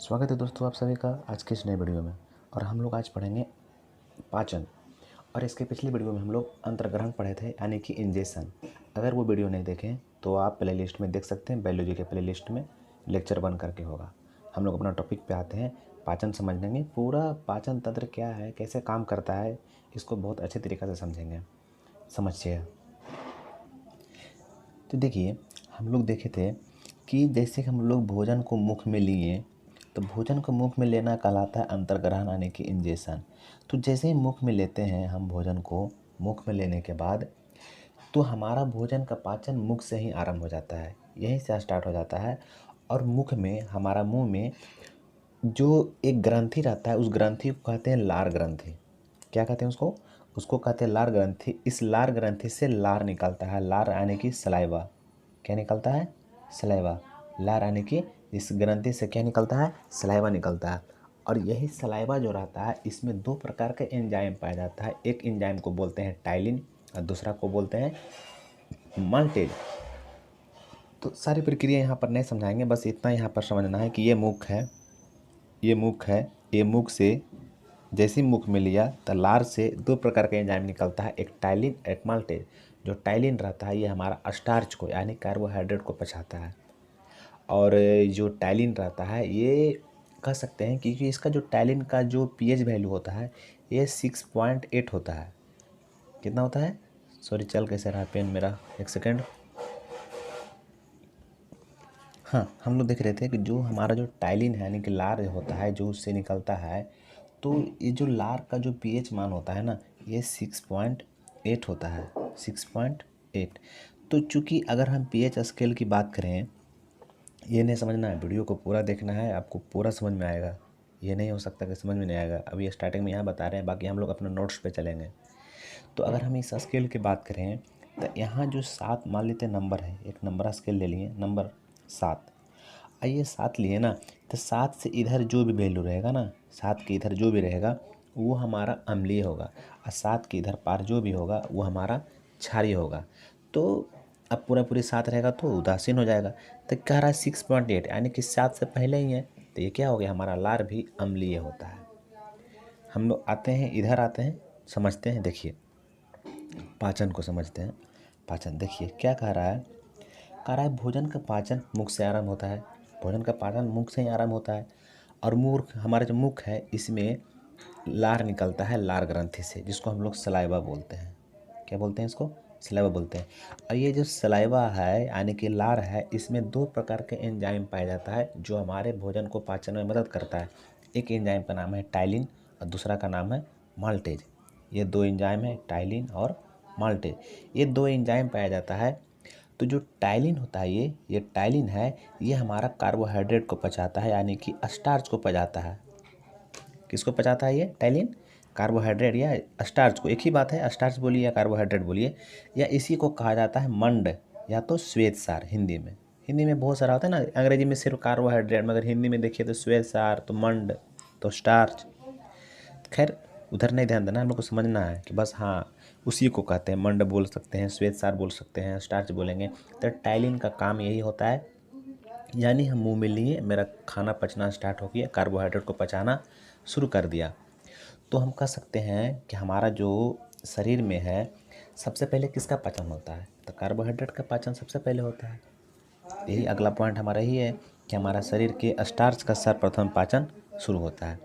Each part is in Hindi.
स्वागत है दोस्तों आप सभी का आज के इस नए वीडियो में। और हम लोग आज पढ़ेंगे पाचन। और इसके पिछली वीडियो में हम लोग अंतर्ग्रहण पढ़े थे, यानी कि इंजेक्शन। अगर वो वीडियो नहीं देखें तो आप प्ले लिस्ट में देख सकते हैं, बायोलॉजी के प्ले लिस्ट में लेक्चर 1 करके होगा। हम लोग अपना टॉपिक पे आते हैं, पाचन समझेंगे। पूरा पाचन तंत्र क्या है, कैसे काम करता है, इसको बहुत अच्छे तरीक़े से समझेंगे। समझिए। तो देखिए, हम लोग देखे थे कि जैसे हम लोग भोजन को मुख में लिए तो भोजन को मुख में लेना कहलाता है अंतर्ग्रहण, यानी कि इंजेक्शन। तो जैसे ही मुख में लेते हैं हम भोजन को, मुख में लेने के बाद तो हमारा भोजन का पाचन मुख से ही आरंभ हो जाता है, यहीं से स्टार्ट हो जाता है। और मुख में, हमारा मुंह में जो एक ग्रंथि रहता है, उस ग्रंथि को कहते हैं लार ग्रंथि। क्या कहते हैं उसको? उसको कहते हैं लार ग्रंथि। इस लार ग्रंथि से लार निकलता है। लार यानी कि सलाइवा। क्या निकलता है? सलाइवा। लार यानी कि इस ग्रंथि से क्या निकलता है? सलाइवा निकलता है। और यही सलाइवा जो रहता है, इसमें 2 प्रकार के एंजाइम पाया जाता है। एक एंजाइम को बोलते हैं टाइलिन और दूसरा को बोलते हैं माल्टेज। तो सारी प्रक्रिया यहाँ पर नहीं समझाएंगे, बस इतना यहाँ पर समझना है कि ये मुख है, ये मुख है। ये मुख से जैसे ही मुख में लिया तो लार से 2 प्रकार का एंजाइम निकलता है, एक टाइलिन, एक माल्टेज। जो टाइलिन रहता है ये हमारा स्टार्च को, यानी कार्बोहाइड्रेट को पचाता है। और जो टाइलिन रहता है ये कह सकते हैं, क्योंकि इसका जो टाइलिन का जो पीएच वैल्यू होता है ये 6.8 होता है। कितना होता है? सॉरी, चल कैसे रहा पेन मेरा, एक सेकेंड। हाँ, हम लोग देख रहे थे कि जो हमारा जो टाइलिन है, यानी कि लार होता है, जो उससे निकलता है, तो ये जो लार का जो पीएच मान होता है ना, ये 6.8 होता है, 6.8। तो चूँकि अगर हम पीएच स्केल की बात करें, ये नहीं समझना है, वीडियो को पूरा देखना है, आपको पूरा समझ में आएगा। ये नहीं हो सकता कि समझ में नहीं आएगा। अभी स्टार्टिंग में यहाँ बता रहे हैं, बाकी हम लोग अपने नोट्स पे चलेंगे। तो अगर हम इस स्केल की बात करें तो यहाँ जो 7 मान लेते नंबर है, एक नंबर स्केल ले लिए, नंबर 7। आइए 7 लिए ना, तो 7 से इधर जो भी वैल्यू रहेगा ना, 7 के इधर जो भी रहेगा वो हमारा अम्लीय होगा, और 7 के इधर पार जो भी होगा वो हमारा क्षारीय होगा। तो अब पूरा पूरी 7 रहेगा तो उदासीन हो जाएगा। तो कह रहा है 6.8, यानी कि 7 से पहले ही है, तो ये क्या हो गया? हमारा लार भी अम्लीय होता है। हम लोग आते हैं, इधर आते हैं, समझते हैं। देखिए, पाचन को समझते हैं। पाचन देखिए क्या कह रहा है? कह रहा है भोजन का पाचन मुख से आरंभ होता है। भोजन का पाचन मुख से ही आरंभ होता है। और मूर्ख, हमारा जो मुख है इसमें लार निकलता है लार ग्रंथि से, जिसको हम लोग सलाइवा बोलते हैं। क्या बोलते हैं इसको? सलाइवा बोलते हैं। और ये जो सलाइवा है, यानी कि लार है, इसमें 2 प्रकार के एंजाइम पाया जाता है जो हमारे भोजन को पाचन में मदद करता है। एक एंजाइम का नाम है टाइलिन और दूसरा का नाम है माल्टेज। ये 2 एंजाइम है, टाइलिन और माल्टेज। ये 2 एंजाइम पाया जाता है। तो जो टाइलिन होता है, ये टाइलिन है, ये हमारा कार्बोहाइड्रेट को पचाता है, यानी कि स्टार्च को पचाता है। किसको पचाता है ये टाइलिन? कार्बोहाइड्रेट या स्टार्च को। एक ही बात है, स्टार्च बोलिए या कार्बोहाइड्रेट बोलिए, या इसी को कहा जाता है मंड या तो श्वेतसार। हिंदी में, हिंदी में बहुत सारा होता है ना, अंग्रेजी में सिर्फ कार्बोहाइड्रेट, मगर हिंदी में देखिए तो श्वेतसार, तो मंड, तो स्टार्च। खैर, उधर नहीं ध्यान देना, हम लोग को समझना है कि बस हाँ, उसी को कहते हैं। मंड बोल सकते हैं, श्वेतसार बोल सकते हैं, स्टार्च बोलेंगे। तो टाइलिन का काम यही होता है, यानी हम मुंह में लिए, मेरा खाना पचना स्टार्ट हो गया, कार्बोहाइड्रेट को पचाना शुरू कर दिया। तो हम कह सकते हैं कि हमारा जो शरीर में है, सबसे पहले किसका पाचन होता है? तो कार्बोहाइड्रेट का पाचन सबसे पहले होता है। यही अगला पॉइंट हमारा ही है कि हमारा शरीर के स्टार्च का सर्वप्रथम पाचन शुरू होता है।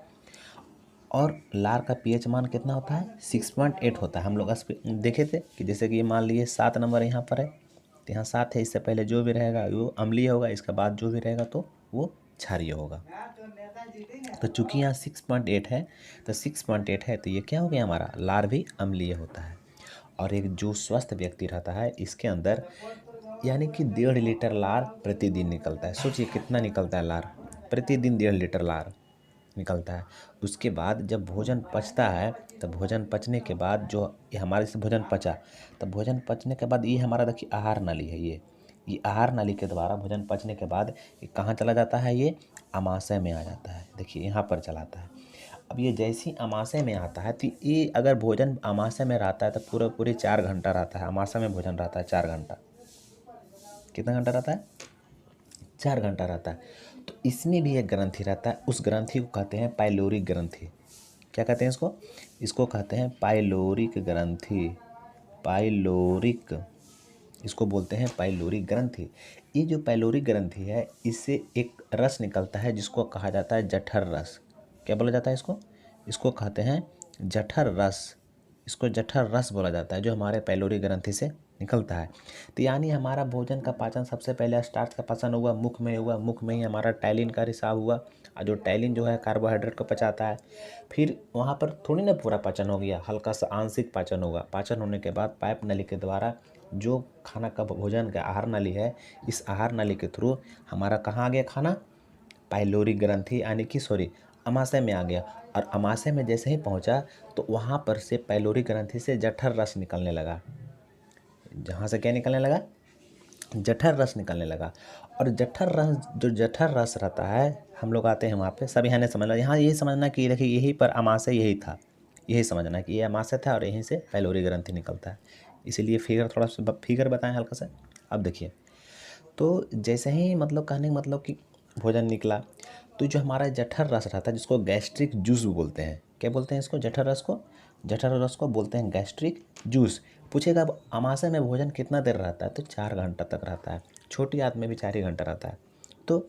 और लार का पीएच मान कितना होता है? 6.8 होता है। हम लोग देखे थे कि जैसे कि ये मान लिए 7 नंबर यहाँ पर है, तो यहाँ 7 है, इससे पहले जो भी रहेगा वो अम्लीय होगा, इसके बाद जो भी रहेगा तो वो क्षारीय होगा। तो चूंकि यहाँ 6.8 है, तो 6.8 है, तो ये क्या हो गया? हमारा लार भी अम्लीय होता है। और एक जो स्वस्थ व्यक्ति रहता है, इसके अंदर यानी कि 1.5 लीटर लार प्रतिदिन निकलता है। सोचिए कितना निकलता है लार प्रतिदिन, 1.5 लीटर लार निकलता है। उसके बाद जब भोजन पचता है, तो भोजन पचने के बाद जो ये हमारे से भोजन पचा, तो भोजन पचने के बाद ये हमारा देखिए आहार नाली है। ये आहार नाली के द्वारा भोजन पचने के बाद ये कहाँ चला जाता है? ये अमाशय में आ जाता है। देखिए यहाँ पर चलाता है। अब ये जैसे ही अमाशय में आता है, तो ये अगर भोजन अमाशय में रहता है तो पूरे 4 घंटा रहता है। अमाशय में भोजन रहता है 4 घंटा। कितना घंटा रहता है? 4 घंटा रहता है। तो इसमें भी एक ग्रंथि रहता है, उस ग्रंथि को कहते हैं पाइलोरिक ग्रंथि। क्या कहते हैं इसको? इसको कहते हैं पाइलोरिक ग्रंथि। पाइलोरिक, इसको बोलते हैं पाइलोरिक ग्रंथि। ये जो पाइलोरिक ग्रंथि है, इससे एक रस निकलता है जिसको कहा जाता है जठर रस। क्या बोला जाता है इसको? इसको कहते हैं जठर रस। इसको जठर रस बोला जाता है, जो हमारे पाइलोरिक ग्रंथि से निकलता है। तो यानी हमारा भोजन का पाचन सबसे पहले स्टार्च का पाचन हुआ, मुख में हुआ, मुख में ही हमारा टाइलिन का रिसाव हुआ, और जो टाइलिन जो है कार्बोहाइड्रेट को पचाता है। फिर वहाँ पर थोड़ी ना पूरा पाचन हो गया, हल्का सा आंशिक पाचन होगा। पाचन होने के बाद पाइप नली के द्वारा जो खाना का भोजन का आहार नली है, इस आहार नली के थ्रू हमारा कहाँ आ गया खाना? पाइलोरिक ग्रंथि यानी कि अमाशय में आ गया। और अमाशय में जैसे ही पहुंचा तो वहाँ पर से पाइलोरिक ग्रंथि से जठर रस निकलने लगा। जहाँ से क्या निकलने लगा? जठर रस निकलने लगा। और जठर रस, जो जठर रस रहता है, हम लोग आते हैं वहाँ पे, सब यहाँ ने समझना, यहाँ यही समझना कि देखिए यहीं पर अमाशय यही था, यही समझना कि ये अमाशय था और यहीं से पाइलोरिक ग्रंथि निकलता है। इसीलिए फिगर थोड़ा सा फिगर बताएं हल्का सा। अब देखिए, तो जैसे ही मतलब कहने का मतलब कि भोजन निकला, तो जो हमारा जठर रस रहता है, जिसको गैस्ट्रिक जूस बोलते हैं। क्या बोलते हैं इसको? जठर रस को, जठर रस को बोलते हैं गैस्ट्रिक जूस। पूछेगा अब अमाशय में भोजन कितना देर रहता है, तो 4 घंटा तक रहता है। छोटी आंत में भी 4 ही घंटा रहता है। तो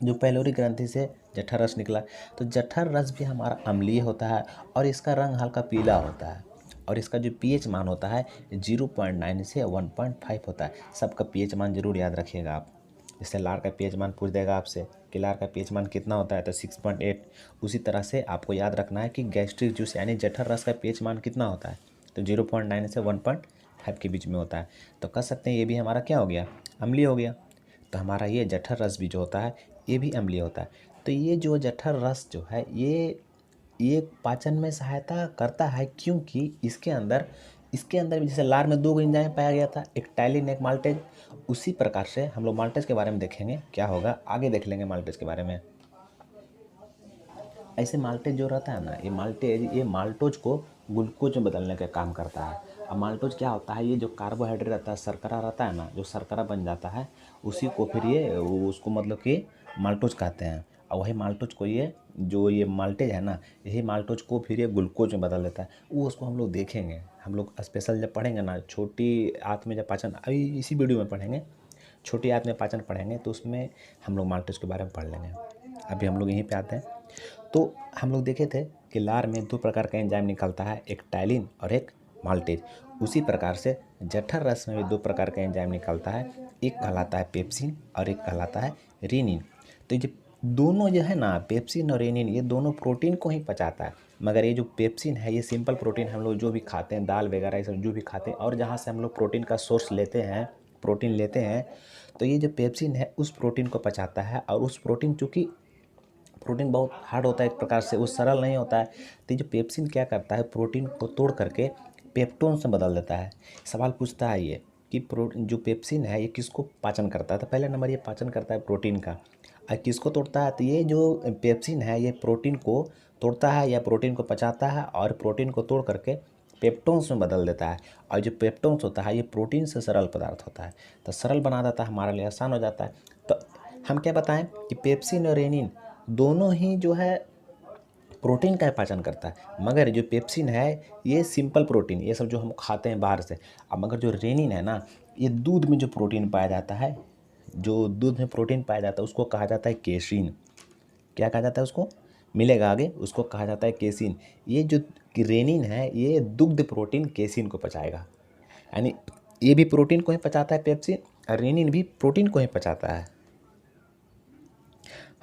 जो पाइलोरिक ग्रंथि से जठर रस निकला, तो जठर रस भी हमारा अम्लीय होता है और इसका रंग हल्का पीला होता है। और इसका जो पीएच मान होता है 0.9 से 1.5 होता है। सबका पीएच मान जरूर याद रखिएगा आप। जैसे लार का पीएच मान पूछ देगा आपसे कि लार का पीएच मान कितना होता है, तो 6.8। उसी तरह से आपको याद रखना है कि गैस्ट्रिक जूस यानी जठर रस का पीएच मान कितना होता है, तो 0.9 से 1.5 के बीच में होता है। तो कह सकते हैं ये भी हमारा क्या हो गया? अम्लीय हो गया। तो हमारा ये जठर रस भी जो होता है, ये भी अम्लीय होता है। तो ये जो जठर रस जो है, ये पाचन में सहायता करता है, क्योंकि इसके अंदर भी जैसे लार में 2 एंजाइम पाया गया था, एक टाइलिन एक माल्टेज। उसी प्रकार से हम लोग माल्टेज के बारे में देखेंगे, क्या होगा आगे देख लेंगे माल्टेज के बारे में। ऐसे माल्टेज जो रहता है ना, ये माल्टोज को ग्लूकोज में बदलने का काम करता है। अब माल्टोज क्या होता है? ये जो कार्बोहाइड्रेट रहता है, शर्करा रहता है ना, जो शर्करा बन जाता है, उसी को फिर उसको मतलब कि माल्टोज कहते हैं। और वही माल्टोज को ये माल्टेज है ना, यही माल्टोज को फिर ये ग्लूकोज में बदल देता है। वो उसको हम लोग देखेंगे, हम लोग स्पेशल जब पढ़ेंगे ना, छोटी आंत में जब पाचन, अभी इसी वीडियो में पढ़ेंगे, छोटी आंत में पाचन पढ़ेंगे, तो उसमें हम लोग माल्टोज के बारे में पढ़ लेंगे। अभी हम लोग यहीं पे आते हैं। तो हम लोग देखे थे कि लार में 2 प्रकार का एंजाइम निकलता है, एक टाइलिन और एक माल्टेज। उसी प्रकार से जठर रस में भी 2 प्रकार का एंजाइम निकलता है, एक कहलाता है पेप्सिन और एक कहलाता है रेनिन। तो ये दोनों जो है ना, पेप्सिन और रेनिन, ये दोनों प्रोटीन को ही पचाता है। मगर ये जो पेप्सिन है, ये सिंपल प्रोटीन हम लोग जो भी खाते हैं, दाल वगैरह ये सब जो भी खाते हैं, और जहाँ से हम लोग प्रोटीन का सोर्स लेते हैं, प्रोटीन लेते हैं, तो ये जो पेप्सिन है उस प्रोटीन को पचाता है। और उस प्रोटीन, चूँकि प्रोटीन बहुत हार्ड होता है एक प्रकार से, वो सरल नहीं होता है, तो जो पेप्सिन क्या करता है, प्रोटीन को तोड़ करके पेप्टोन से बदल देता है। सवाल पूछता है ये कि जो पेप्सिन है, ये किसको पाचन करता है? तो पहले नंबर ये पाचन करता है प्रोटीन का। और किसको तोड़ता है? तो ये जो पेप्सिन है, ये प्रोटीन को तोड़ता है या प्रोटीन को पचाता है, और प्रोटीन को तोड़ करके पेप्टोन्स में बदल देता है। और जो पेप्टोन्स होता है, ये प्रोटीन से सरल पदार्थ होता है, तो सरल बना देता है, हमारे लिए आसान हो जाता है। तो हम क्या बताएं कि पेप्सिन और रेनिन दोनों ही जो है प्रोटीन का पाचन करता है। मगर जो पेप्सिन है, ये सिंपल प्रोटीन, ये सब जो हम खाते हैं बाहर से। अब मगर जो रेनिन है ना, ये दूध में जो प्रोटीन पाया जाता है, जो दूध में प्रोटीन पाया जाता है, उसको कहा जाता है केसिन। क्या कहा जाता है उसको? मिलेगा आगे, उसको कहा जाता है केसिन। ये जो रेनिन है, ये दुग्ध प्रोटीन केसिन को पचाएगा। यानी ये भी प्रोटीन को ही पचाता है पेप्सिन, और रेनिन भी प्रोटीन को ही पचाता है।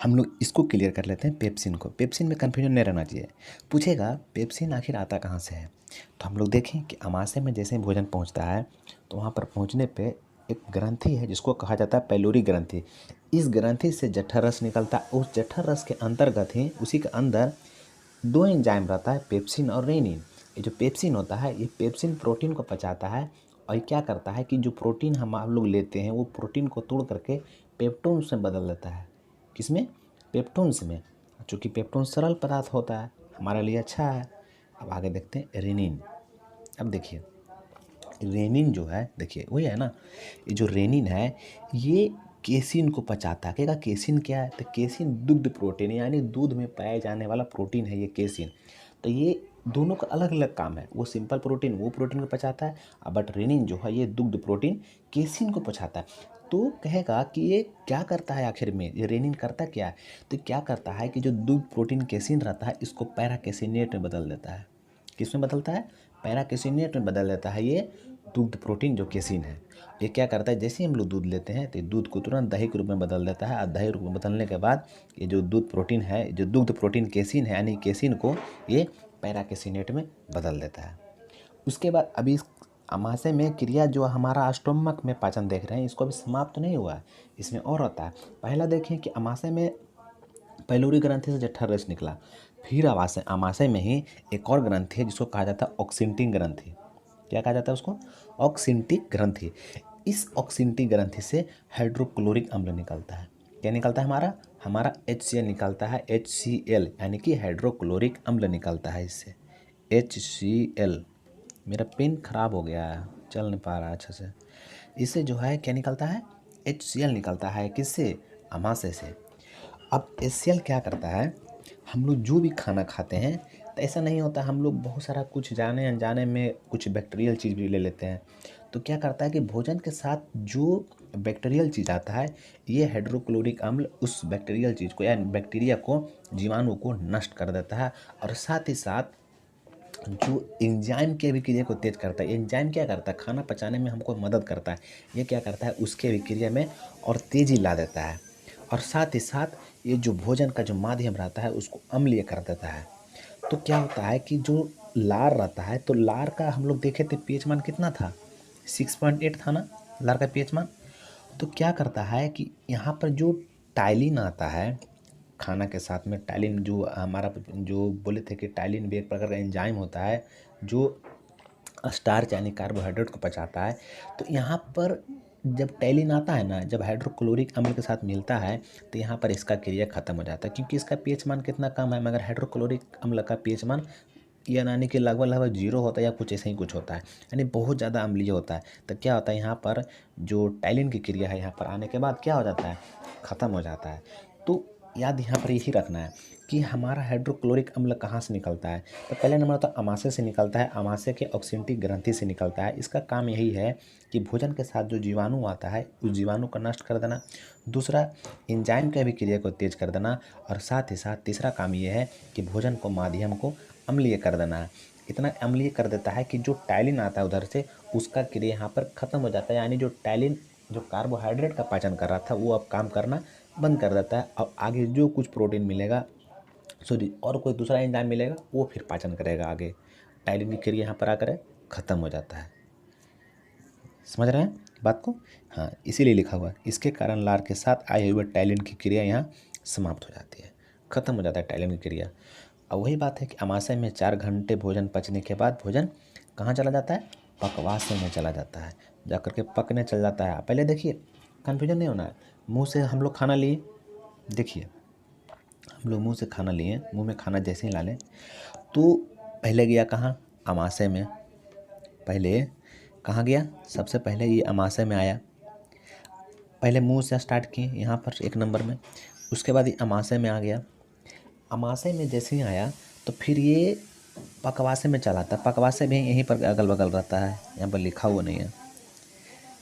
हम लोग इसको क्लियर कर लेते हैं, पेप्सिन को। पेप्सिन में कन्फ्यूजन नहीं रहना चाहिए। पूछेगा पेप्सिन आखिर आता कहाँ से है, तो हम लोग देखें कि अमाशय में जैसे ही भोजन पहुँचता है, तो वहाँ पर पहुँचने पे एक ग्रंथि है जिसको कहा जाता है पाइलोरिक ग्रंथि। इस ग्रंथि से जठर रस निकलता है। उस जठर रस के अंतर्गत ही, उसी के अंदर 2 एंजाइम रहता है, पेप्सिन और रेनिन। ये जो पेप्सिन होता है, ये पेप्सिन प्रोटीन को पचाता है, और ये क्या करता है कि जो प्रोटीन हम लोग लेते हैं, वो प्रोटीन को तोड़ करके पेप्टोन्स में बदल देता है। किसमें? पेप्टोन्स में। चूँकि पेप्टोन सरल पदार्थ होता है, हमारे लिए अच्छा है। अब आगे देखते हैं रेनिन। अब देखिए रेनिन जो है, देखिए वही है ना, ये जो रेनिन है, ये केसिन को पचाता है। कहेगा केसिन क्या है, तो केसिन दुग्ध प्रोटीन यानी दूध में पाया जाने वाला प्रोटीन है ये केसिन। तो ये दोनों का अलग अलग काम है, वो सिंपल प्रोटीन वो प्रोटीन को पचाता है, बट रेनिन जो है ये दुग्ध प्रोटीन केसिन को पचाता है। तो कहेगा कि ये क्या करता है आखिर में, ये रेनिन करता क्या है, तो क्या करता है कि जो दूध प्रोटीन केसिन रहता है इसको पैरा कैसिनेट में बदल देता है। किस में बदलता है, पैरा कैसिनेट में बदल देता है ये दुग्ध प्रोटीन जो केसिन है। ये क्या करता है, जैसे ही हम लोग दूध लेते हैं तो दूध को तुरंत दही के रूप में बदल देता है, और दही रूप में बदलने के बाद ये जो दूध प्रोटीन है, जो दुग्ध प्रोटीन केसिन है यानी केसिन को ये पैरा कैसिनेट में बदल देता है। उसके बाद अभी इस अमाशय में क्रिया जो हमारा स्टोमक में पाचन देख रहे हैं इसको अभी समाप्त तो नहीं हुआ है, इसमें और होता है। पहला देखें कि अमाशय में पैलोरी ग्रंथि से जठर रस निकला, फिर अमाशय में ही एक और ग्रंथि है जिसको कहा जाता है ऑक्सिंटिक ग्रंथि। क्या कहा जाता है उसको, ऑक्सिंटिक ग्रंथि। इस ऑक्सिंटिक ग्रंथि से हाइड्रोक्लोरिक अम्ल निकलता है। क्या निकलता है, हमारा HCl निकलता है, HCl यानी कि हाइड्रोक्लोरिक अम्ल निकलता है इससे, HCl। मेरा पेन खराब हो गया है, चल नहीं पा रहा अच्छा से। इससे जो है क्या निकलता है, HCl निकलता है, किससे, अमाशय से। अब HCl क्या करता है, हम लोग जो भी खाना खाते हैं तो ऐसा नहीं होता, हम लोग बहुत सारा कुछ जाने अनजाने में कुछ बैक्टीरियल चीज़ भी ले लेते हैं। तो क्या करता है कि भोजन के साथ जो बैक्टीरियल चीज़ आता है ये हाइड्रोक्लोरिक अम्ल उस बैक्टीरियल चीज़ को या बैक्टीरिया को, जीवाणु को नष्ट कर देता है, और साथ ही साथ जो एंजाइम की अभिक्रिया को तेज करता है। एंजाइम क्या करता है, खाना पचाने में हमको मदद करता है, ये क्या करता है उसके अभिक्रिया में और तेज़ी ला देता है, और साथ ही साथ ये जो भोजन का जो माध्यम रहता है उसको अम्लीय कर देता है। तो क्या होता है कि जो लार रहता है, तो लार का हम लोग देखे थे पीएच मान कितना था, 6.8 था ना लार का पीएच मान। तो क्या करता है कि यहाँ पर जो टाइलिन आता है खाना के साथ में, टाइलिन जो हमारा जो बोले थे कि टाइलिन भी एक प्रकार का एंजाइम होता है जो स्टार्च यानी कार्बोहाइड्रेट को पचाता है। तो यहाँ पर जब टैलिन आता है ना, जब हाइड्रोक्लोरिक अम्ल के साथ मिलता है तो यहाँ पर इसका क्रिया खत्म हो जाता है, क्योंकि इसका पीएच मान कितना कम है, मगर हाइड्रोक्लोरिक अम्ल का पीएच मान यानी कि लगभग 0 होता है या कुछ ऐसा ही कुछ होता है, यानी बहुत ज़्यादा अम्लीय होता है। तो क्या होता है यहाँ पर जो टैलिन की क्रिया है यहाँ पर आने के बाद क्या हो जाता है, ख़त्म हो जाता है। तो याद यहाँ पर यही रखना है कि हमारा हाइड्रोक्लोरिक अम्ल कहाँ से निकलता है, तो पहले नंबर तो अमाशय से निकलता है, अमाशय के ऑक्सिंटिक ग्रंथि से निकलता है। इसका काम यही है कि भोजन के साथ जो जीवाणु आता है उस जीवाणु को नष्ट कर देना, दूसरा एंजाइम की अभिक्रिया को तेज कर देना, और साथ ही साथ तीसरा काम ये है कि भोजन को माध्यम को अम्लीय कर देना है। इतना अम्लीय कर देता है कि जो टैलिन आता है उधर से उसका क्रिया यहाँ पर ख़त्म हो जाता है, यानी जो टैलिन जो कार्बोहाइड्रेट का पाचन कर रहा था वो अब काम करना बंद कर देता है, और आगे जो कुछ प्रोटीन मिलेगा, सॉरी और कोई दूसरा एंजाइम मिलेगा वो फिर पाचन करेगा आगे। टाइलिन की क्रिया यहाँ पर आकर ख़त्म हो जाता है। समझ रहे हैं बात को, हाँ इसीलिए लिखा हुआ है, इसके कारण लार के साथ आए हुए टाइलिन की क्रिया यहाँ समाप्त हो जाती है, ख़त्म हो जाता है टाइलिन की क्रिया। अब वही बात है कि अमाशय में 4 घंटे भोजन पचने के बाद भोजन कहाँ चला जाता है, पकवास में चला जाता है, जाकर के पकने चल जाता है। पहले देखिए कन्फ्यूजन नहीं होना है, मुँह से हम लोग खाना लिए, देखिए हम लोग मुँह से खाना लिए, मुँह में खाना जैसे ही ला लें तो पहले गया कहाँ, अमाशय में। पहले कहाँ गया, सबसे पहले ये अमाशय में आया, पहले मुंह से स्टार्ट किए यहाँ पर 1 नंबर में, उसके बाद ये अमाशय में आ गया। अमाशय में जैसे ही आया तो फिर ये पकवासे में चला था, पकवासे भी यहीं पर अगल बगल रहता है, यहाँ पर लिखा हुआ नहीं है,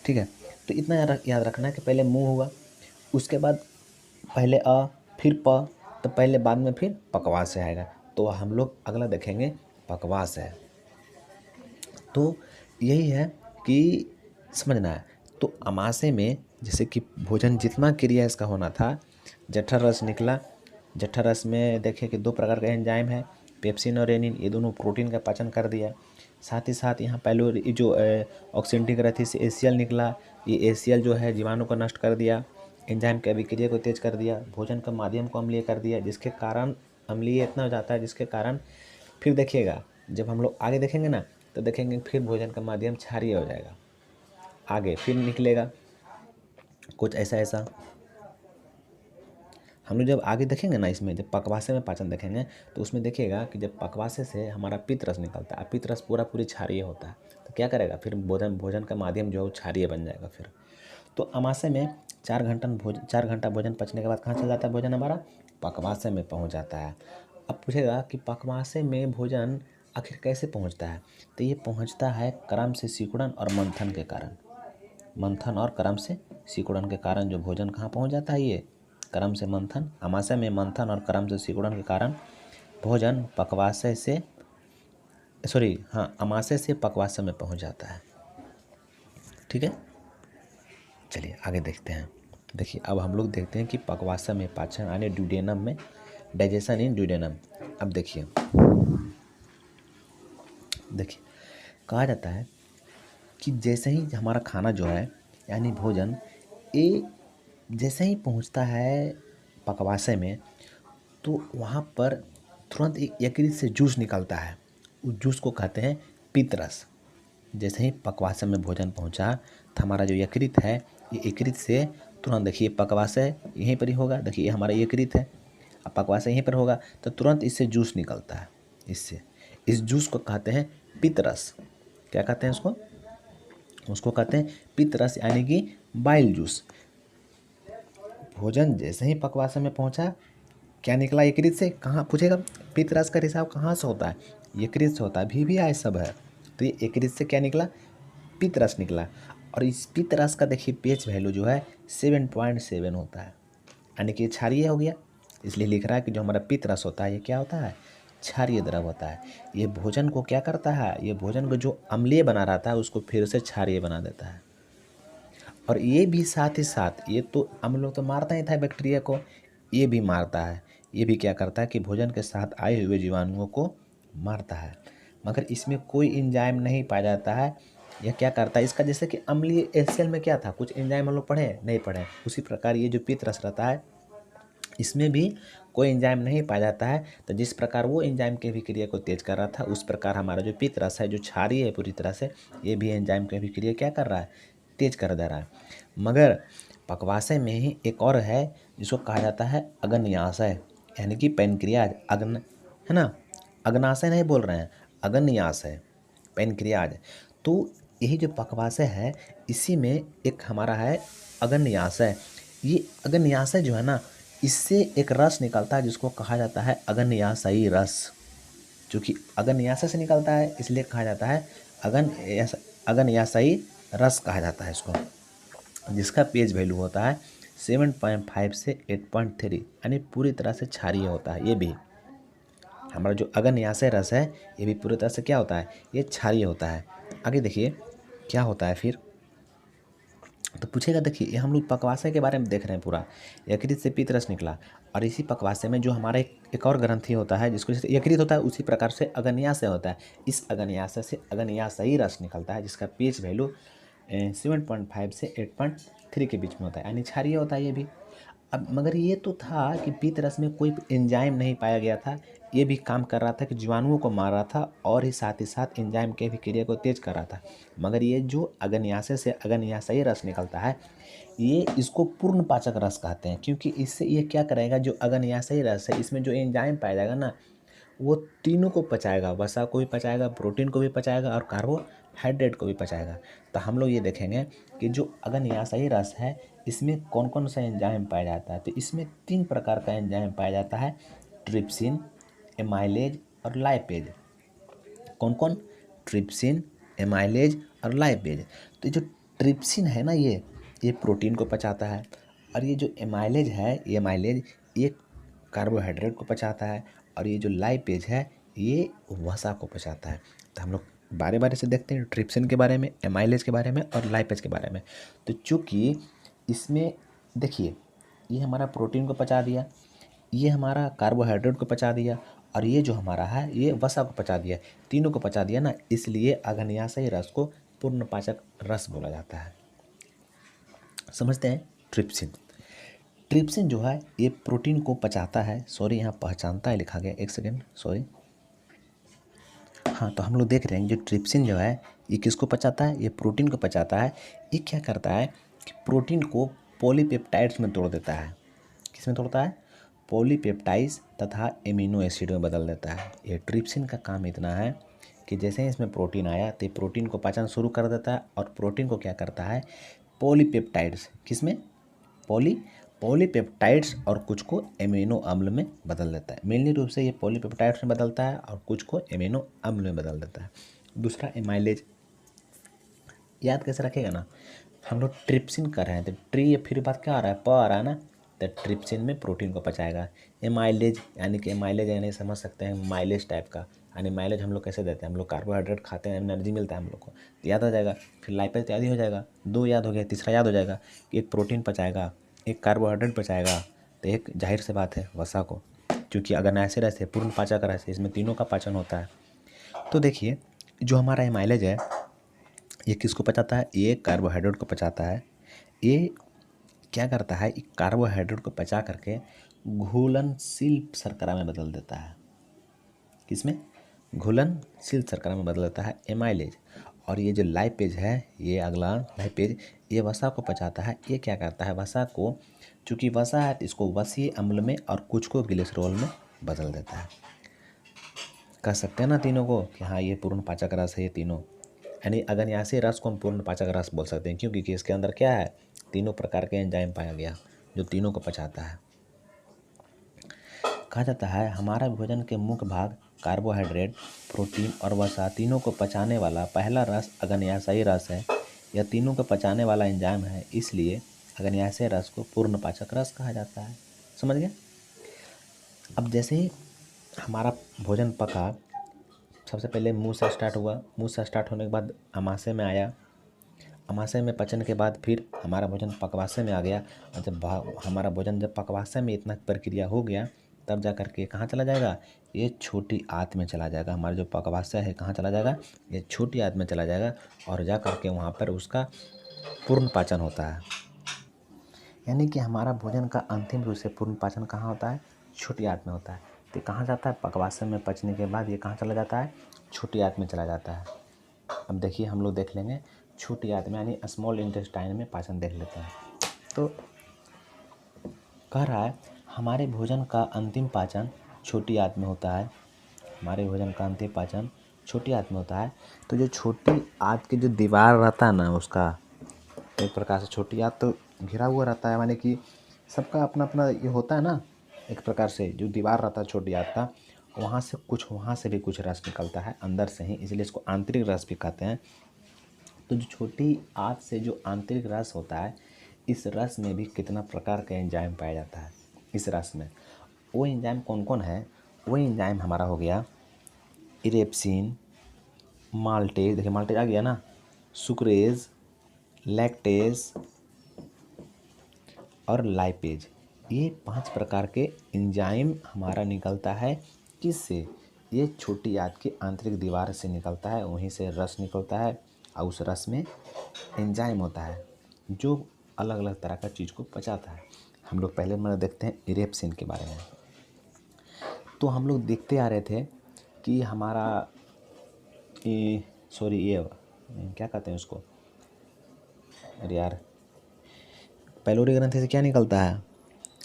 ठीक है। तो इतना याद रखना है कि पहले मुँह हुआ, उसके बाद पहले अ फिर प, तो पहले बाद में फिर पकवास से आएगा। तो हम लोग अगला देखेंगे पकवास है। तो यही है कि समझना है। तो अमाशय में जैसे कि भोजन जितना क्रिया इसका होना था, जठर रस निकला, जठर रस में देखें कि 2 प्रकार का एंजाइम है, पेप्सिन और रेनिन, ये दोनों प्रोटीन का पाचन कर दिया। साथ ही साथ यहाँ पैलोरी जो ऑक्सिंटिक ग्रंथि से HCl निकला, ये HCl जो है जीवाणु को नष्ट कर दिया, एंजाइम की अभिक्रिया को तेज कर दिया, भोजन का माध्यम को अम्लीय कर दिया, जिसके कारण अम्लीय इतना हो जाता है जिसके कारण फिर देखिएगा जब हम लोग आगे देखेंगे ना तो देखेंगे फिर भोजन का माध्यम क्षारीय हो जाएगा, आगे फिर निकलेगा कुछ ऐसा ऐसा। हम लोग जब आगे देखेंगे ना, इसमें जब पकवासे में पाचन देखेंगे तो उसमें देखिएगा कि जब पकवासे से हमारा पित्त रस निकलता है, पित्त रस पूरी क्षारीय होता है, तो क्या करेगा फिर भोजन का माध्यम जो है वो क्षारीय बन जाएगा फिर। तो अमाशय में 4 घंटा भोजन पचने के बाद कहाँ चला जाता है भोजन हमारा? पकवाशय में पहुँच जाता है। अब पूछेगा कि पकवाशय में भोजन आखिर कैसे पहुँचता है? तो ये पहुँचता है क्रम से सिकुड़न और मंथन के कारण। मंथन और क्रम से सिकुड़न के कारण जो भोजन कहाँ पहुँच जाता है? ये क्रम से मंथन, आमाशय में मंथन और क्रम से सिकुड़न के कारण भोजन पकवाशय से आमाशय से पकवाशय में पहुँच जाता है। ठीक है, चलिए आगे देखते हैं। देखिए अब हम लोग देखते हैं कि पकवाशय में पाचन यानी ड्यूडेनम में डाइजेशन इन ड्यूडेनम। अब देखिए कहा जाता है कि जैसे ही हमारा खाना जो है यानी भोजन ये जैसे ही पहुंचता है पकवाशय में तो वहाँ पर तुरंत एक यकृत से जूस निकलता है। उस जूस को कहते हैं पित्तरस। जैसे ही पकवाशय में भोजन पहुंचा तो हमारा जो यकृत है ये यकृत से तुरंत, देखिए पकवाशय यहीं पर ही होगा, देखिए ये हमारा यकृत है, अब पकवाशय यहीं पर होगा तो तुरंत इससे जूस निकलता है। इस जूस को कहते हैं पित्तरस। क्या कहते हैं उसको कहते हैं पित्तरस यानी कि बाइल जूस। भोजन जैसे ही पकवाशय में पहुंचा क्या निकला यकृत से? कहाँ पूछेगा? पित्तरस का रिसाव कहाँ से होता है? यकृत से होता है। भी सब है तो ये यकृत से क्या निकला? पित्तरस निकला। और इस पित्तरस का देखिए pH वैल्यू जो है 7.7 होता है, यानी कि क्षारीय हो गया। इसलिए लिख रहा है कि जो हमारा पित्तरस होता है ये क्या होता है? क्षारीय द्रव होता है। ये भोजन को क्या करता है? ये भोजन को जो अम्लीय बना रहता है उसको फिर से क्षारीय बना देता है। और ये भी साथ ही साथ, ये तो हम लोग तो मारता ही था बैक्टीरिया को, ये भी मारता है। ये भी क्या करता है कि भोजन के साथ आए हुए जीवाणुओं को मारता है, मगर इसमें कोई एंजाइम नहीं पाया जाता है। यह क्या करता है? इसका जैसे कि अम्लीय HCl में क्या था, कुछ एंजाइम हम लोग पढ़े नहीं पढ़े, उसी प्रकार ये जो पित्तरस रहता है इसमें भी कोई एंजाइम नहीं पाया जाता है। तो जिस प्रकार वो एंजाइम की अभिक्रिया को तेज कर रहा था उस प्रकार हमारा जो पित्तरस है जो क्षारीय है पूरी तरह से, ये भी एंजाइम की अभिक्रिया क्या कर रहा है? तेज कर दे रहा है। मगर पकवाशय में ही एक और है जिसको कहा जाता है अग्न्याशय, यानी कि पैनक्रियाज। अग्न है ना, अग्नाशय नहीं बोल रहे हैं, अग्न्याशय, पैनक्रियाज। तो यही जो पकवाशय है इसी में एक हमारा है अग्न्याशय। ये अग्न्याशय जो है ना, इससे एक रस निकलता है जिसको कहा जाता है अग्न्याशयी रस। चूँकि अग्न्याशय से निकलता है इसलिए कहा जाता है अग्न्याशयी रस कहा जाता है इसको, जिसका pH वैल्यू होता है 7.5 से 8.3, यानी पूरी तरह से क्षारीय होता है। ये भी हमारा जो अग्न्याशय रस है ये भी पूरी तरह से क्या होता है? ये क्षारीय होता है। आगे देखिए क्या होता है फिर, तो पूछेगा। देखिए ये हम लोग पकवाशय के बारे में देख रहे हैं पूरा, यकृत से पित्तरस निकला और इसी पकवाशय में जो हमारा एक और ग्रंथि होता है जिसको जैसे यकृत होता है उसी प्रकार से अग्न्याशय होता है। इस अग्न्याशय से अग्न्याशयी रस निकलता है जिसका pH वैल्यू 7.5 से 8.3 के बीच में होता है, यानी क्षारीय होता है ये भी। अब मगर ये तो था कि पित्तरस में कोई एंजाइम नहीं पाया गया था, ये भी काम कर रहा था कि जीवाणुओं को मार रहा था और ही साथ एंजाइम के अभिक्रिया को तेज कर रहा था। मगर ये जो अग्न्याशय से अग्न्याशयी रस निकलता है ये इसको पूर्ण पाचक रस कहते हैं, क्योंकि इससे ये क्या करेगा, जो अग्न्याशयी रस है इसमें जो एंजाइम पाया जाएगा ना वो तीनों को पचाएगा, वसा को भी पचाएगा, प्रोटीन को भी पचाएगा और कार्बोहाइड्रेट को भी पचाएगा। तो हम लोग ये देखेंगे कि जो अग्न्याशयी रस है इसमें कौन कौन सा एंजाइम पाया जाता है। तो इसमें 3 प्रकार का एंजाइम पाया जाता है, ट्रिप्सिन, एमाइलेज और लाइपेज। कौन कौन? ट्रिप्सिन, एमाइलेज और लाइपेज। तो जो ट्रिप्सिन है ना ये प्रोटीन को पचाता है, और ये जो एमाइलेज है ये एमाइलेज ये कार्बोहाइड्रेट को पचाता है, और ये जो लाइपेज है ये वसा को पचाता है। तो हम लोग बारे बारे से देखते हैं ट्रिप्सिन के बारे में, एमाइलेज के बारे में और लाइपेज के बारे में। तो चूँकि इसमें देखिए ये हमारा प्रोटीन को पचा दिया, ये हमारा कार्बोहाइड्रेट को पचा दिया, और ये जो हमारा है ये वसा को पचा दिया, तीनों को पचा दिया ना, इसलिए अग्न्याशयी रस को पूर्णपाचक रस बोला जाता है। समझते हैं ट्रिप्सिन जो है ये प्रोटीन को पचाता है, सॉरी यहाँ पहचानता है लिखा गया, एक सेकेंड सॉरी। हाँ, तो हम लोग देख रहे हैं जो ट्रिप्सिन जो है ये किसको पचाता है? ये प्रोटीन को पचाता है। ये क्या करता है कि प्रोटीन को पॉलीपेप्टाइड्स में तोड़ देता है। किस में तोड़ता है? पॉलीपेप्टाइड्स तथा एमिनो एसिड में बदल देता है। ये ट्रिप्सिन का काम इतना है कि जैसे ही इसमें प्रोटीन आया तो प्रोटीन को पचाना शुरू कर देता है, और प्रोटीन को क्या करता है? पॉलीपेप्टाइड्स किस में? पॉलीपेप्टाइड्स और कुछ को एमिनो अम्ल में बदल देता है। मेनली रूप से ये पॉलीपेप्टाइड्स में बदलता है और कुछ को एमिनो अम्ल में बदल देता है। दूसरा एमाइलेज, याद कैसे रखेगा ना, हम लोग ट्रिप्सिन कर रहे हैं तो ट्री या फिर बात क्या आ रहा है, प आ रहा है ना, तो ट्रिप्सिन में प्रोटीन को पचाएगा। एमाइलेज यानी कि एमाइलेज यानी समझ सकते हैं माइलेज टाइप का, यानी माइलेज हम लोग कैसे देते हैं, हम लोग कार्बोहाइड्रेट खाते हैं, एनर्जी मिलता है हम लोग को, तो याद आ जाएगा। फिर लाइपेज याद ही हो जाएगा, 2 याद हो गया, तीसरा याद हो जाएगा कि एक प्रोटीन पचाएगा, एक कार्बोहाइड्रेट पचाएगा, तो एक जाहिर सी बात है वसा को, क्योंकि अगर ऐसे रस है पूर्ण पाचक रस है, इसमें तीनों का पाचन होता है। तो देखिए जो हमारा एमाइलेज है ये किसको पचाता है, ये कार्बोहाइड्रेट को पचाता है। ये क्या करता है, कार्बोहाइड्रेट को पचा करके घुलनशील शर्करा में बदल देता है। किसमें, घुलनशील शर्करा में बदल देता है एमाइलेज। और ये जो लाइपेज है, ये अगला लाइपेज, ये वसा को पचाता है। ये क्या करता है, वसा को, चूँकि वसा है तो इसको वसीय अम्ल में और कुछ को ग्लिसरॉल में बदल देता है। कह सकते हैं ना तीनों को कि हाँ ये पूर्ण पाचक रस है ये तीनों, यानी अग्न्यासी रस को हम पूर्ण पाचक रस बोल सकते हैं, क्योंकि इसके अंदर क्या है, तीनों प्रकार के एंजाइम पाया गया जो तीनों को पचाता है। कहा जाता है हमारा भोजन के मुख्य भाग कार्बोहाइड्रेट, प्रोटीन और वसा तीनों को पचाने वाला पहला रस अग्न्याशयी रस है। यह तीनों को पचाने वाला एंजाइम है, इसलिए अग्न्याशयी रस को पूर्ण पाचक रस कहा जाता है। समझ गए। अब जैसे ही हमारा भोजन पका, सबसे पहले मुंह से स्टार्ट हुआ, मुंह से स्टार्ट होने के बाद अमाशय में आया, अमाशय में पचने के बाद फिर हमारा भोजन पकवाशय में आ गया, और जब हमारा भोजन जब पकवाशय में इतना प्रक्रिया हो गया तब जा कर के कहाँ चला जाएगा, ये छोटी आंत में चला जाएगा। हमारा जो पकवाशय है कहाँ चला जाएगा, ये छोटी आंत में चला जाएगा, और जा कर के वहाँ पर उसका पूर्ण पाचन होता है। यानी कि हमारा भोजन का अंतिम रूप से पूर्ण पाचन कहाँ होता है, छोटी आंत में होता है। तो कहाँ जाता है, पकवाशय में पचने के बाद ये कहाँ चला जाता है, छोटी आंत में चला जाता है। अब देखिए हम लोग देख लेंगे छोटी आंत में यानी स्मॉल इंटेस्टाइन में पाचन देख लेते हैं। तो कह रहा है हमारे भोजन का अंतिम पाचन छोटी आंत में होता है, हमारे भोजन का अंतिम पाचन छोटी आंत में होता है। तो जो छोटी आंत की जो दीवार रहता है ना, उसका एक प्रकार से छोटी आंत तो घिरा हुआ रहता है, माने कि सबका अपना अपना ये होता है ना, एक प्रकार से जो दीवार रहता है छोटी आंत का, वहाँ से भी कुछ रस निकलता है अंदर से ही, इसलिए इसको आंतरिक रस भी कहते हैं। तो जो छोटी आंत से जो आंतरिक रस होता है, इस रस में भी कितना प्रकार का एंजाइम पाया जाता है। इस रस में वो एंजाइम कौन कौन है, वो एंजाइम हमारा हो गया इरेप्सिन, माल्टेज, देखिए माल्टेज आ गया ना, सुक्रेज, लैक्टेज और लाइपेज। ये 5 प्रकार के एंजाइम हमारा निकलता है। किससे, ये छोटी आंत की आंतरिक दीवार से निकलता है, वहीं से रस निकलता है, और उस रस में एंजाइम होता है जो अलग अलग तरह का चीज़ को पचाता है। हम लोग पहले मतलब देखते हैं इरेप्सिन के बारे में। तो हम लोग देखते आ रहे थे कि हमारा ये क्या कहते हैं उसको, अरे यार, पैलोरी ग्रंथि से क्या निकलता है,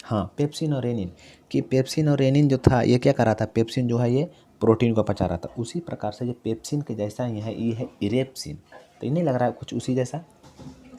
हाँ पेप्सिन और रेनिन, कि पेप्सिन और रेनिन जो था ये क्या कर रहा था, पेप्सिन जो है ये प्रोटीन को पचा रहा था। उसी प्रकार से जो पेप्सिन के जैसा ही है ये है इरेप्सिन। तो ये नहीं लग रहा है कुछ उसी जैसा,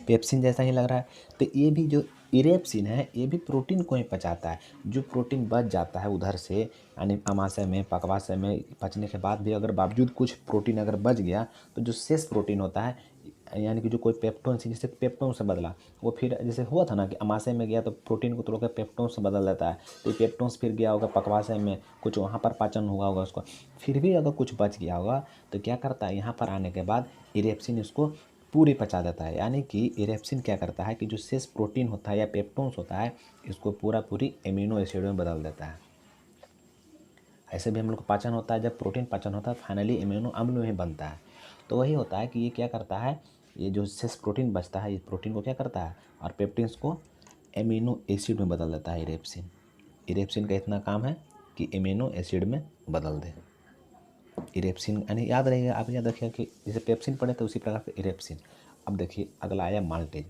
पेप्सिन जैसा ही लग रहा है। तो ये भी जो इरेप्सिन है ये भी प्रोटीन को ही पचाता है। जो प्रोटीन बच जाता है उधर से, यानी अमाशय में पकवाशय में पचने के बाद भी अगर बावजूद कुछ प्रोटीन अगर बच गया, तो जो शेष प्रोटीन होता है, यानी कि जो कोई पेप्टोन से, जैसे पेप्टोन से बदला, वो फिर जैसे हुआ था ना कि अमाशय में गया तो प्रोटीन को तोड़ कर पेप्टोन से बदल देता है, तो पेप्टोन से फिर गया होगा पकवाशय में, कुछ वहाँ पर पाचन हुआ होगा उसको, फिर भी अगर कुछ बच गया होगा तो क्या करता है, यहाँ पर आने के बाद इरेप्सिन इसको पूरी पचा देता है। यानी कि इरेप्सिन क्या करता है कि जो शेष प्रोटीन होता है या पेप्टोन्स होता है, इसको पूरी एमिनो एसिड में बदल देता है। ऐसे भी हम लोग का पाचन होता है, जब प्रोटीन पाचन होता है फाइनली एमिनो अम्ल में ही बनता है। तो वही होता है कि ये क्या करता है, ये जो शेष प्रोटीन बचता है, ये प्रोटीन को क्या करता है और पेप्टिन्स को एमिनो एसिड में बदल देता है इरेप्सिन। इरेप्सिन का इतना काम है कि एमिनो एसिड में बदल दे। इरेप्सिन यानी याद रहेगा, आप याद रखिएगा कि जैसे पेप्सिन पढ़े तो उसी प्रकार से इरेप्सिन। अब देखिए अगला आया माल्टेज।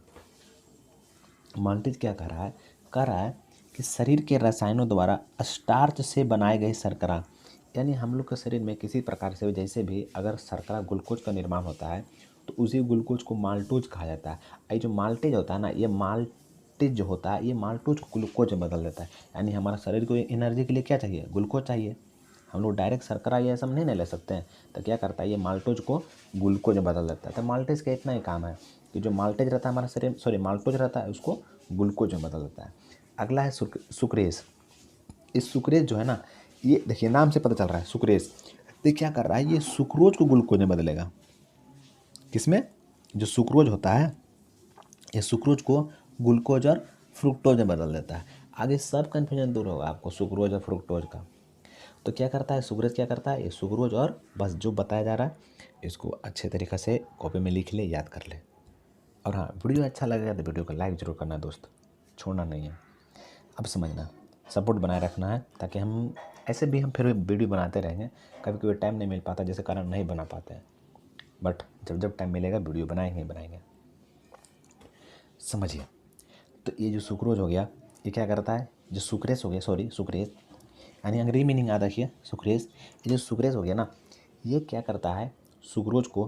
माल्टेज क्या कह रहा है कि शरीर के रसायनों द्वारा स्टार्च से बनाए गए शर्करा, यानी हम लोग के शरीर में किसी प्रकार से जैसे भी अगर शर्करा ग्लूकोज का निर्माण होता है तो उसी ग्लूकोज को माल्टोज कहा जाता है। ये जो माल्टेज होता है ना, ये लैक्टेज जो होता है ये माल्टोज को ग्लूकोज में बदल देता है। यानी हमारा शरीर को एनर्जी के लिए क्या चाहिए, ग्लूकोज चाहिए। हम लोग डायरेक्ट शर्करा ये सब नहीं ले सकते हैं, तो क्या करता है ये माल्टोज को ग्लूकोज में बदल देता है। तो माल्टेज का इतना ही काम है कि जो माल्टेज रहता है हमारा शरीर माल्टोज रहता है उसको ग्लूकोज में बदल देता है। अगला है सुक्रेज। इस सुक्रेज जो है ना, ये देखिए नाम से पता चल रहा है सुक्रेज, ये क्या कर रहा है, ये सुक्रोज को ग्लूकोज में बदलेगा। किसमें, जो सुक्रोज होता है ये सुक्रोज को ग्लूकोज और फ्रुक्टोज में बदल देता है। आगे सब कन्फ्यूजन दूर होगा आपको सुक्रोज और फ्रुक्टोज का। तो क्या करता है सुक्रोज, क्या करता है ये सुक्रोज, और बस जो बताया जा रहा है इसको अच्छे तरीक़े से कॉपी में लिख ले, याद कर ले। और हाँ, वीडियो अच्छा लगेगा तो वीडियो को लाइक ज़रूर करना दोस्त, छोड़ना नहीं है। अब समझना, सपोर्ट बनाए रखना है, ताकि हम ऐसे भी हम फिर वीडियो बनाते रहेंगे। कभी कभी टाइम नहीं मिल पाता जिसके कारण नहीं बना पाते हैं, बट जब जब टाइम मिलेगा वीडियो बनाएंगे ही बनाएंगे। समझिए, तो ये जो सुक्रोज हो गया ये क्या करता है, जो सुक्रेज हो गया, सुक्रेज यानी अंग्रेजी मीनिंग याद रखिए सुक्रेज। ये जो सुक्रेज हो गया ना, ये क्या करता है सुक्रोज को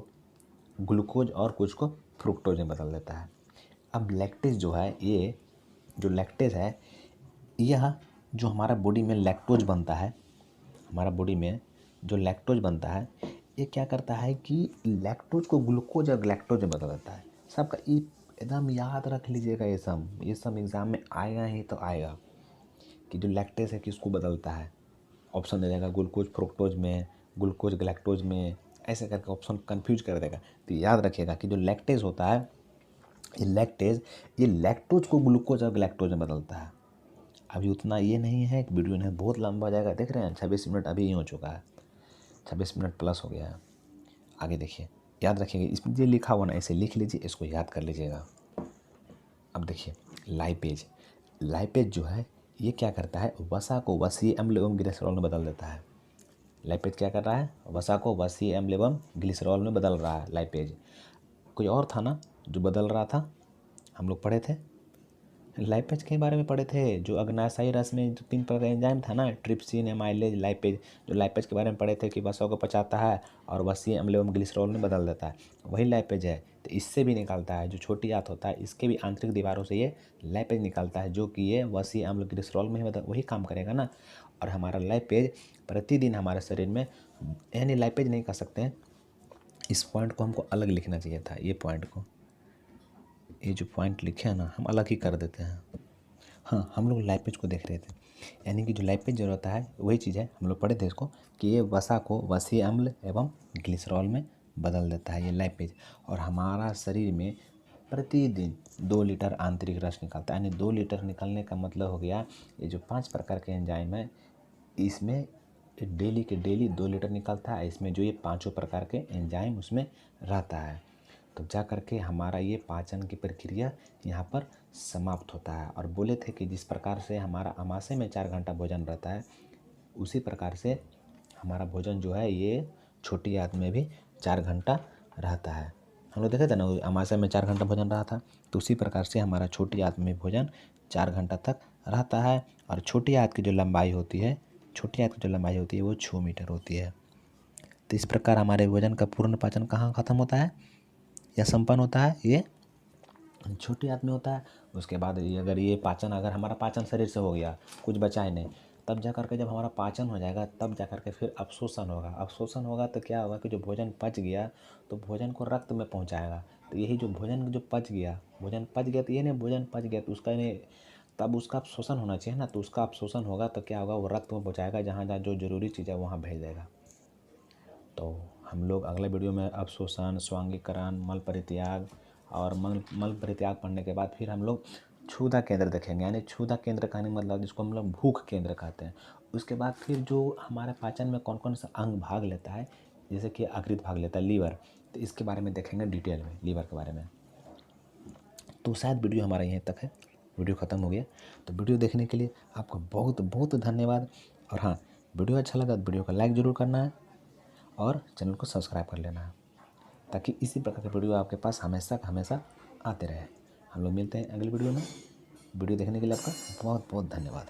ग्लूकोज और कुछ को फ्रुक्टोज में बदल देता है। अब लैक्टेज जो है, ये जो लैक्टेज है, यह जो हमारा बॉडी में लैक्टोज बनता है, हमारा बॉडी में जो लैक्टोज बनता है, ये क्या करता है कि लैक्टोज को ग्लूकोज और ग्लैक्टोज में बदल देता है। सबका एकदम याद रख लीजिएगा, ये सब एग्ज़ाम में आएगा ही तो आएगा कि जो लैक्टेज है किसको बदलता है। ऑप्शन दे देगा ग्लूकोज फ्रुक्टोज में, ग्लूकोज ग्लैक्टोज में, ऐसे करके ऑप्शन कंफ्यूज कर देगा। तो याद रखिएगा कि जो लैक्टेज होता है ये लैक्टोज को ग्लूकोज और ग्लैक्टोज में बदलता है। अभी उतना ये नहीं है कि वीडियो नहीं बहुत लंबा हो जाएगा, देख रहे हैं 26 मिनट अभी ही हो चुका है, 26 मिनट प्लस हो गया है। आगे देखिए, याद रखिएगा, इसमें जो लिखा हुआ ना इसे लिख लीजिए, इसको याद कर लीजिएगा। अब देखिए लाइपेज जो है ये क्या करता है, वसा को वसीय अम्ल एवं ग्लिसरॉल में बदल देता है। लाइपेज क्या कर रहा है, वसा को वसीय अम्ल एवं ग्लिसरॉल में बदल रहा है लाइपेज। कोई और था ना जो बदल रहा था, हम लोग पढ़े थे लाइपेज के बारे में पढ़े थे, जो अग्नाशयी रस में जो 3 प्रकार का एंजाइम था ना, ट्रिप्सिन, एमाइलेज, लाइपेज, जो लाइपेज के बारे में पढ़े थे कि वसा को पचाता है और वसीय अम्ल एवं ग्लिसरॉल में बदल देता है, वही लाइपेज है। तो इससे भी निकलता है, जो छोटी आंत होता है इसके भी आंतरिक दीवारों से ये लाइपेज निकलता है, जो कि ये वसीय अम्ल ग्लिसरॉल में वही काम करेगा ना। और हमारा लाइपेज प्रतिदिन हमारे शरीर में, यानी लाइपेज नहीं कर सकते हैं, इस पॉइंट को हमको अलग लिखना चाहिए था। ये पॉइंट को, ये जो पॉइंट लिखे हैं ना हम अलग ही कर देते हैं। हाँ, हम लोग लाइपेज को देख रहे थे, यानी कि जो लाइपेज जो रहता है वही चीज़ है, हम लोग पढ़े थे इसको कि ये वसा को वसीय अम्ल एवं ग्लिसरॉल में बदल देता है ये लाइपेज। और हमारा शरीर में प्रतिदिन 2 लीटर आंतरिक रस निकलता है। यानी 2 लीटर निकलने का मतलब हो गया, ये जो 5 प्रकार के एंजाइम है इसमें डेली के डेली 2 लीटर निकलता है। इसमें जो ये 5 प्रकार के एंजाइम उसमें रहता है, तो जा करके हमारा ये पाचन की प्रक्रिया यहाँ पर समाप्त होता है। और बोले थे कि जिस प्रकार से हमारा अमाशय में 4 घंटा भोजन रहता है, उसी प्रकार से हमारा भोजन जो है ये छोटी आंत में भी 4 घंटा रहता है। हम लोग देखे थे ना, अमाशय में 4 घंटा भोजन रहा था, तो उसी प्रकार से हमारा छोटी आंत में भोजन 4 घंटा तक रहता है। और छोटी आंत की जो लंबाई होती है वो 6 मीटर होती है। तो इस प्रकार हमारे भोजन का पूर्ण पाचन कहाँ ख़त्म होता है या संपन्न होता है, ये छोटी आंत में होता है। उसके बाद अगर हमारा पाचन शरीर से हो गया, कुछ बचा ही नहीं, तब जा करके जब हमारा पाचन हो जाएगा तब जा करके फिर अवशोषण होगा। तो क्या होगा कि जो भोजन पच गया तो भोजन को रक्त में पहुंचाएगा। तो यही जो भोजन जो पच गया तो ये नहीं भोजन पच गया तो उसका नहीं, तब उसका अवशोषण होना चाहिए ना, तो उसका अवशोषण होगा तो क्या होगा, वो रक्त में पहुँचाएगा, जहाँ जहाँ जो जरूरी चीज़ है वहाँ भेज देगा। तो हम लोग अगले वीडियो में अवशोषण, स्वांगीकरण, मल परित्याग और मल परित्याग पढ़ने के बाद फिर हम लोग क्षुधा केंद्र देखेंगे। यानी क्षुधा केंद्र कहने का मतलब जिसको हम लोग भूख केंद्र कहते हैं। उसके बाद फिर जो हमारे पाचन में कौन कौन सा अंग भाग लेता है, जैसे कि यकृत भाग लेता है, लीवर, तो इसके बारे में देखेंगे डिटेल में, लीवर के बारे में। तो शायद वीडियो हमारा यहीं तक है, वीडियो ख़त्म हो गया। तो वीडियो देखने के लिए आपका बहुत बहुत धन्यवाद। और हाँ, वीडियो अच्छा लगा तो वीडियो को लाइक ज़रूर करना है और चैनल को सब्सक्राइब कर लेना है, ताकि इसी प्रकार के वीडियो आपके पास हमेशा हमेशा आते रहे। हम लोग मिलते हैं अगली वीडियो में। वीडियो देखने के लिए आपका बहुत बहुत धन्यवाद।